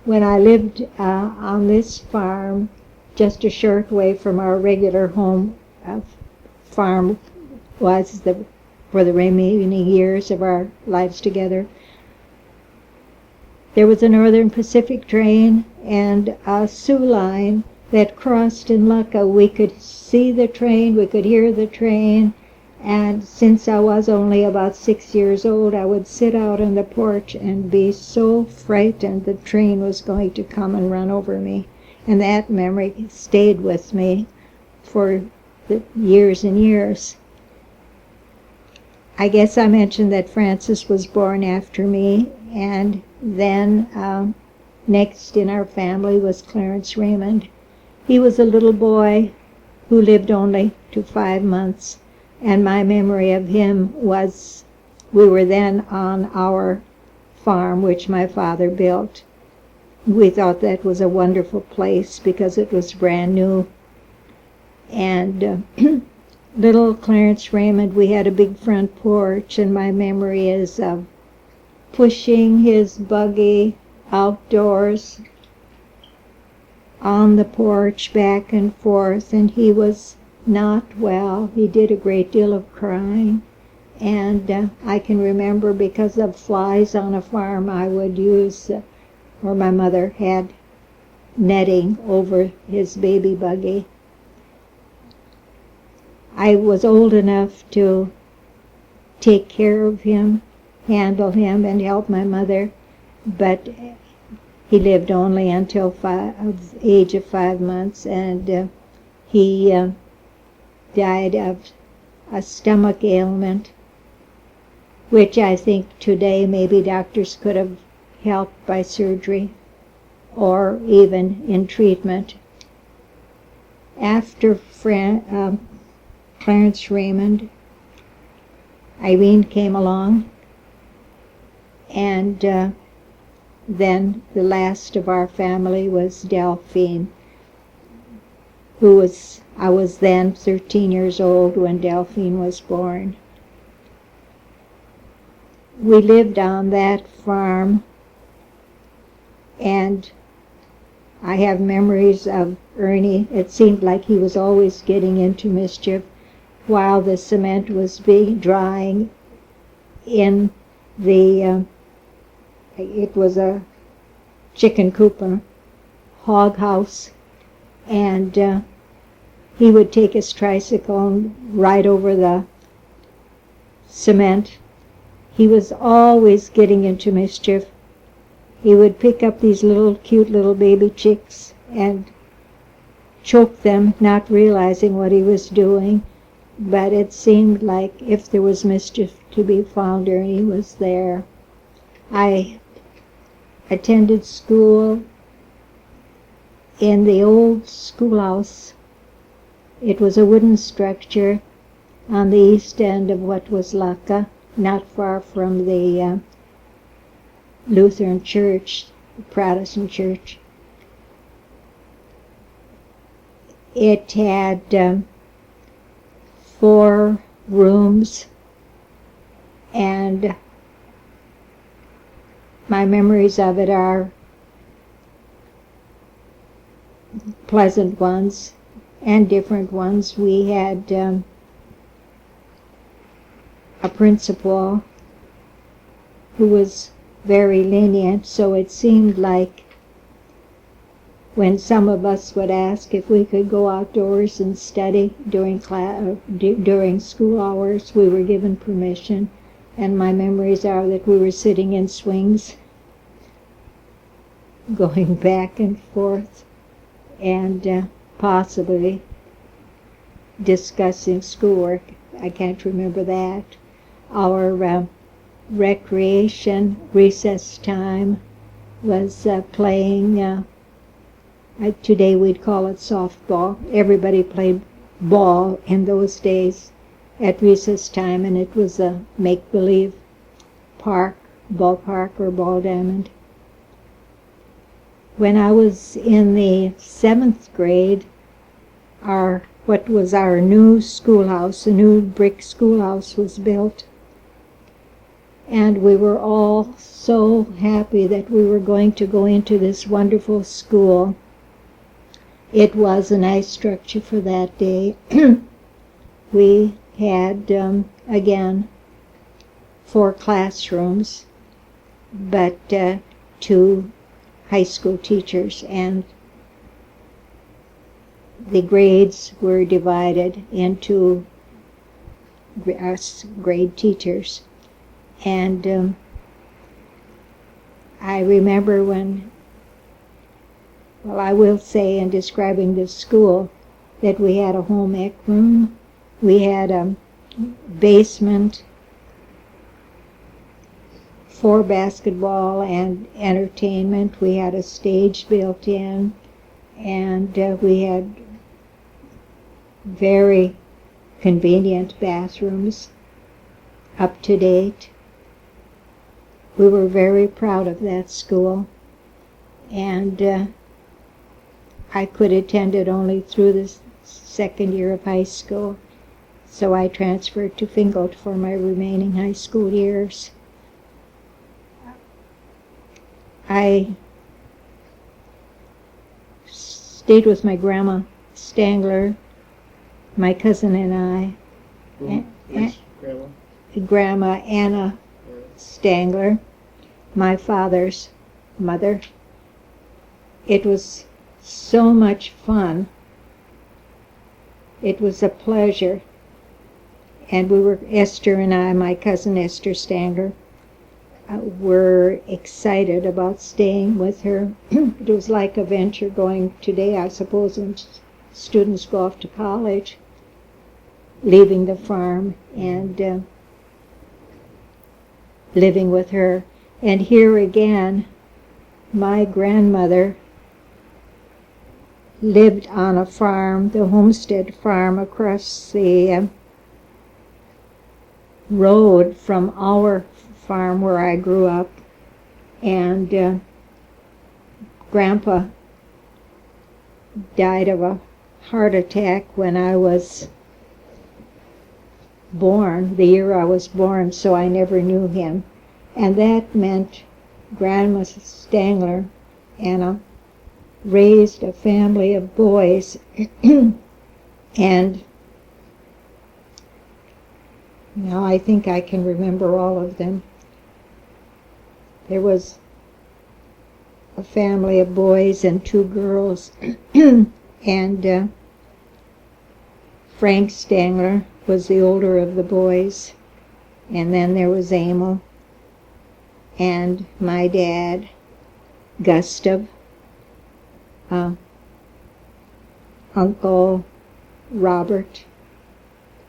when I lived on this farm, just a short way from our regular home farm was for the remaining years of our lives together. There was a Northern Pacific train and a Sioux line that crossed in Lucca. We could see the train, we could hear the train, and since I was only about 6 years old, I would sit out on the porch and be so frightened the train was going to come and run over me. And that memory stayed with me for years and years. I guess I mentioned that Francis was born after me, and then next in our family was Clarence Raymond. He was a little boy who lived only to 5 months, and my memory of him was, we were then on our farm, which my father built. We thought that was a wonderful place because it was brand new. And little Clarence Raymond, we had a big front porch, and my memory is of pushing his buggy outdoors on the porch back and forth, and he was not well. He did a great deal of crying, and I can remember because of flies on a farm I would use, or my mother had netting over his baby buggy. I was old enough to take care of him, handle him, and help my mother, but he lived only until the age of 5 months, and he died of a stomach ailment, which I think today maybe doctors could have helped by surgery or even in treatment. After Clarence Raymond, Irene came along, and then the last of our family was Delphine, I was then 13 years old when Delphine was born. We lived on that farm, and I have memories of Ernie. It seemed like he was always getting into mischief while the cement was drying in the, it was a chicken coop, a hog house, and he would take his tricycle and ride over the cement. He was always getting into mischief. He would pick up these cute little baby chicks and choke them, not realizing what he was doing. But it seemed like if there was mischief to be found, Ernie was there. I attended school in the old schoolhouse. It was a wooden structure on the east end of what was Lucca, not far from the Lutheran church, the Protestant church. It had 4 rooms, and my memories of it are pleasant ones and different ones. We had a principal who was very lenient, so it seemed like when some of us would ask if we could go outdoors and study during school hours, we were given permission. And my memories are that we were sitting in swings, going back and forth, and possibly discussing schoolwork. I can't remember that. Our recreation, recess time, was playing, today we'd call it softball. Everybody played ball in those days at recess time, and it was a make-believe ballpark or ball diamond. When I was in the 7th grade, what was our new schoolhouse, a new brick schoolhouse was built. And we were all so happy that we were going to go into this wonderful school. It was a nice structure for that day. We had, again, 4 classrooms, but 2 high school teachers, and the grades were divided into us grade teachers. And I remember when, well, I will say in describing this school that we had a home ec room, we had a basement for basketball and entertainment, we had a stage built in, and we had very convenient bathrooms, up to date. We were very proud of that school, and I could attend it only through the second year of high school, so I transferred to Fingelt for my remaining high school years. I stayed with my grandma Stangler, my cousin and I, Which grandma? Grandma Anna Stangler, my father's mother. It was so much fun. It was a pleasure. And we were, Esther and I, my cousin Esther Stangler, were excited about staying with her. It was like a venture going today, I suppose, when students go off to college, leaving the farm and living with her. And here again, my grandmother lived on a farm, the homestead farm, across the road from our farm where I grew up. And Grandpa died of a heart attack when I was born, the year I was born, so I never knew him. And that meant Grandma Stangler, Anna, raised a family of boys, and now I think I can remember all of them. There was a family of boys and 2 girls, and Frank Stangler was the older of the boys, and then there was Emil, and my dad, Gustav, Uncle Robert,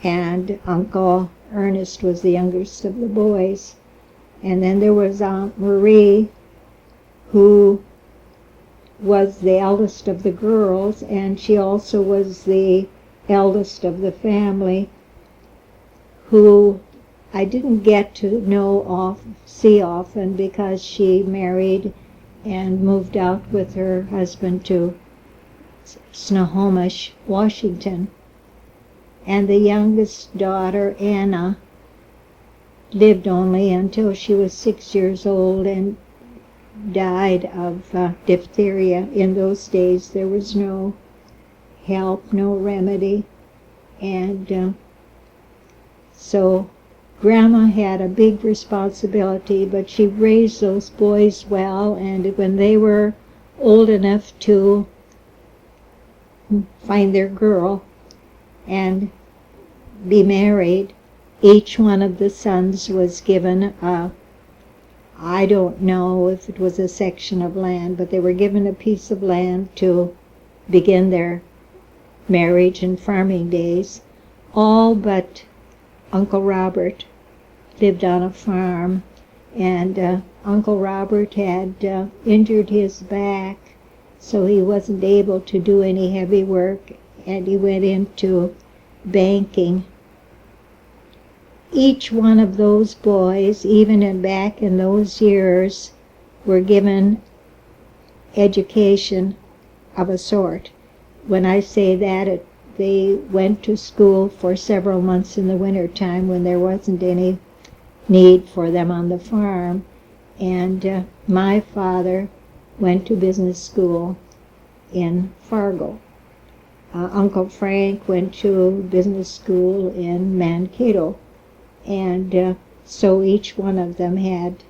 and Uncle Ernest was the youngest of the boys. And then there was Aunt Marie, who was the eldest of the girls, and she also was the eldest of the family, who I didn't get to see often because she married and moved out with her husband to Snohomish, Washington. And the youngest daughter, Anna, lived only until she was 6 years old and died of diphtheria. In those days there was no help, no remedy, and so Grandma had a big responsibility, but she raised those boys well, and when they were old enough to find their girl and be married, each one of the sons was given I don't know if it was a section of land, but they were given a piece of land to begin their marriage and farming days. All but Uncle Robert lived on a farm, and Uncle Robert had injured his back, so he wasn't able to do any heavy work, and he went into banking. Each one of those boys, even back in those years, were given education of a sort. When I say that, they went to school for several months in the winter time when there wasn't any need for them on the farm. And my father went to business school in Fargo. Uncle Frank went to business school in Mankato. And so each one of them had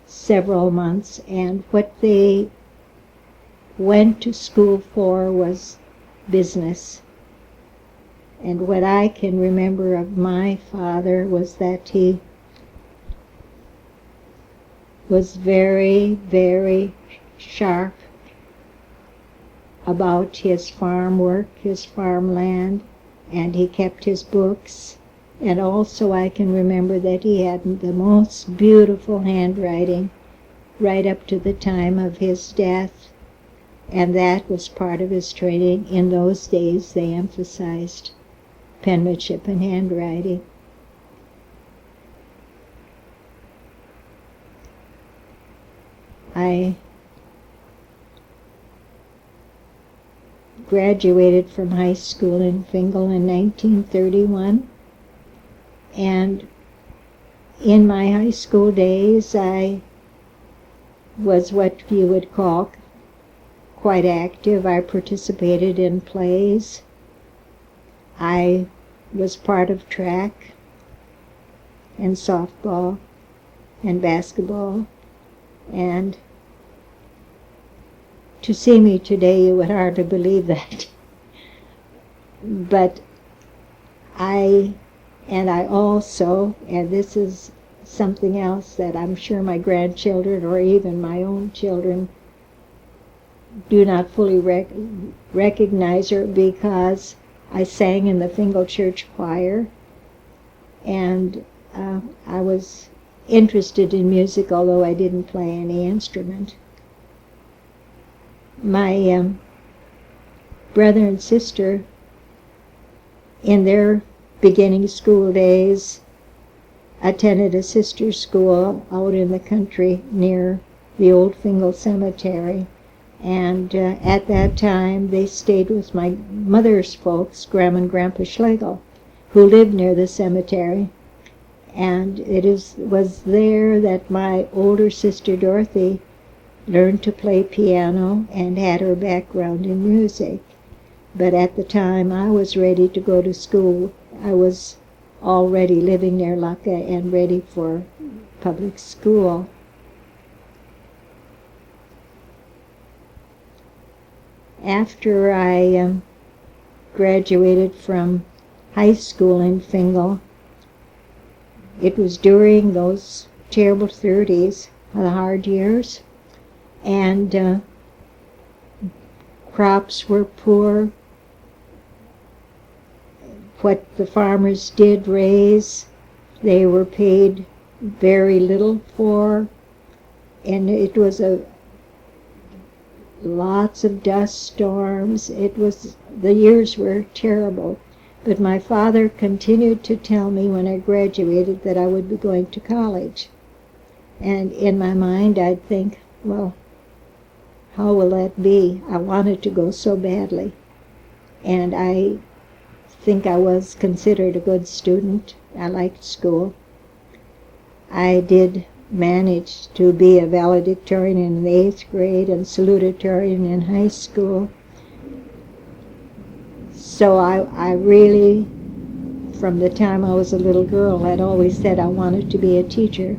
several months, and what they went to school for was business. And what I can remember of my father was that he was very, very sharp about his farm work, his farmland, and he kept his books. And also I can remember that he had the most beautiful handwriting right up to the time of his death, and that was part of his training. In those days they emphasized penmanship and handwriting. I graduated from high school in Fingal in 1931, and in my high school days I was what you would call quite active. I participated in plays. I was part of track and softball and basketball, and to see me today you would hardly believe that. But I also, and this is something else that I'm sure my grandchildren or even my own children do not fully recognize her, because I sang in the Fingal Church Choir, and I was interested in music, although I didn't play any instrument. My brother and sister, in their beginning school days, attended a sister school out in the country near the old Fingal Cemetery. And at that time they stayed with my mother's folks, Grandma and Grandpa Schlegel, who lived near the cemetery. And it was there that my older sister Dorothy learned to play piano and had her background in music. But at the time I was ready to go to school, I was already living near Lucca and ready for public school. After I graduated from high school in Fingal, it was during those terrible 30s, the hard years, and crops were poor. What the farmers did raise, they were paid very little for, and it was lots of dust storms. The years were terrible. But my father continued to tell me when I graduated that I would be going to college. And in my mind I'd think, well, how will that be? I wanted to go so badly. And I think I was considered a good student. I liked school. I did manage to be a valedictorian in the 8th grade and salutatorian in high school. So I really, from the time I was a little girl, had always said I wanted to be a teacher.